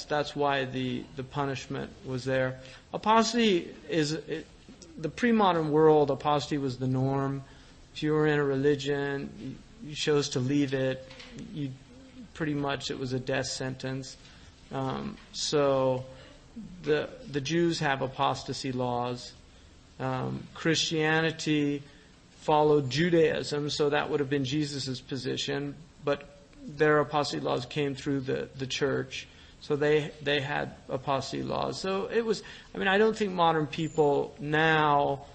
That's why the punishment was there. Apostasy the pre-modern world, apostasy was the norm. If you were in a religion, you chose to leave it, pretty much it was a death sentence. So the Jews have apostasy laws. Christianity followed Judaism, so that would have been Jesus' position, but their apostasy laws came through the church. So they had apostasy laws. So it was, I don't think modern people now,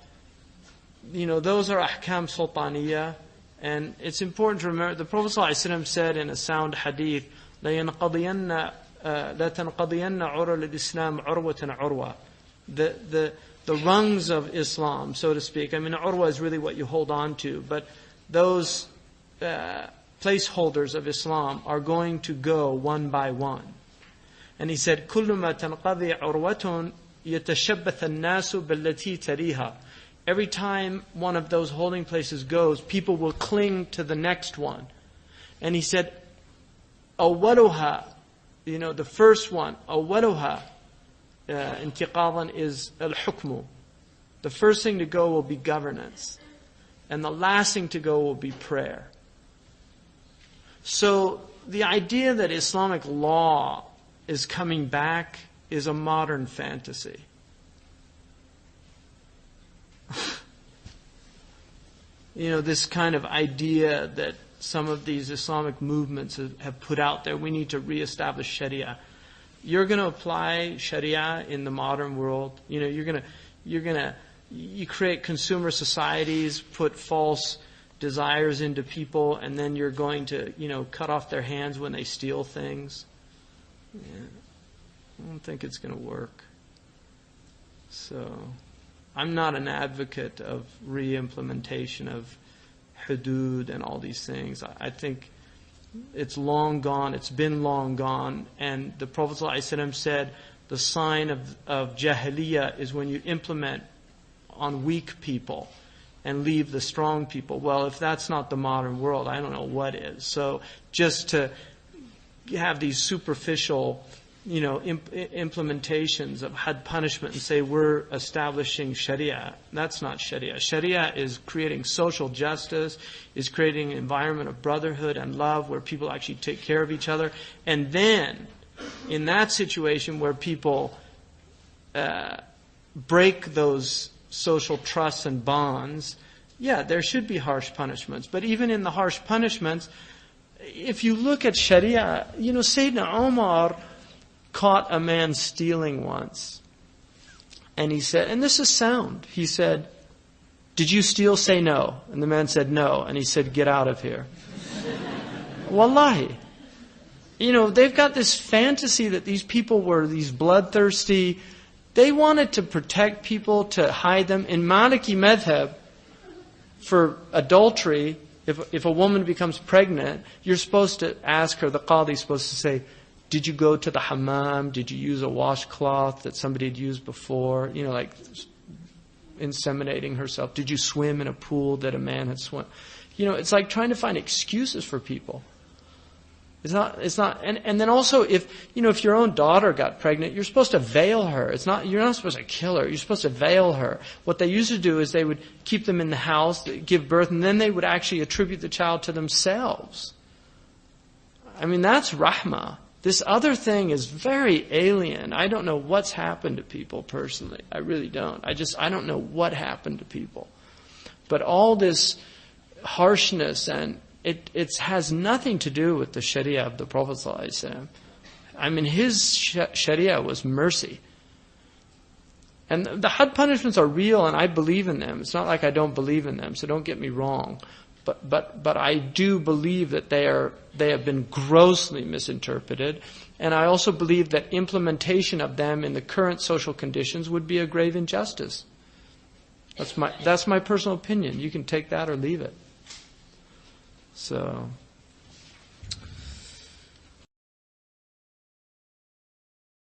those are ahkam sultaniyah. And it's important to remember, the Prophet ﷺ said in a sound hadith, لَا تَنْقَضِيَنَّ عُرَى الْإِسْلَامِ عُرْوَةً عُرْوَةً. The rungs of Islam, so to speak. Urwa is really what you hold on to, but those placeholders of Islam are going to go one by one. And he said, كُلُّ مَا تَنْقَضِي عُرْوَةٌ يَتَشَبَّثَ النَّاسُ بَالَّتِي تَرِيهَا. Every time one of those holding places goes, people will cling to the next one. And he said, أَوَّلُهَا, the first one, أَوَّلُهَا, انتقاضا is al-hukmu. The first thing to go will be governance. And the last thing to go will be prayer. So the idea that Islamic law is coming back is a modern fantasy. This kind of idea that some of these Islamic movements have put out there, we need to reestablish Sharia. You're going to apply Sharia in the modern world. You create consumer societies, put false desires into people, and then you're going to, cut off their hands when they steal things. I don't think it's going to work. So, I'm not an advocate of re-implementation of hudud and all these things. I think it's long gone. It's been long gone. And the Prophet ﷺ said the sign of jahiliyyah is when you implement on weak people and leave the strong people. Well, if that's not the modern world, I don't know what is. So just to have these superficial implementations of had punishment and say we're establishing Sharia. That's not Sharia. Sharia is creating social justice, is creating an environment of brotherhood and love where people actually take care of each other. And then, in that situation where people break those social trusts and bonds, there should be harsh punishments. But even in the harsh punishments, if you look at Sharia, Sayyidina Umar caught a man stealing once. And he said, and this is sound, he said, "Did you steal? Say no." And the man said no. And he said, "Get out of here." Wallahi. They've got this fantasy that these people were these bloodthirsty. They wanted to protect people, to hide them. In Maliki madhab, for adultery, if a woman becomes pregnant, you're supposed to ask her, the qadi is supposed to say, "Did you go to the hammam? Did you use a washcloth that somebody had used before?" Like inseminating herself. "Did you swim in a pool that a man had swum?" It's like trying to find excuses for people. It's not, and then also if your own daughter got pregnant, you're supposed to veil her. You're not supposed to kill her. You're supposed to veil her. What they used to do is they would keep them in the house, give birth, and then they would actually attribute the child to themselves. That's rahmah. This other thing is very alien. I don't know what's happened to people personally. I really don't. I don't know what happened to people. But all this harshness, and it has nothing to do with the Sharia of the Prophet ﷺ. His Sharia was mercy. And the had punishments are real, and I believe in them. It's not like I don't believe in them, so don't get me wrong. But I do believe that they have been grossly misinterpreted, and I also believe that implementation of them in the current social conditions would be a grave injustice. That's my personal opinion. You can take that or leave it. So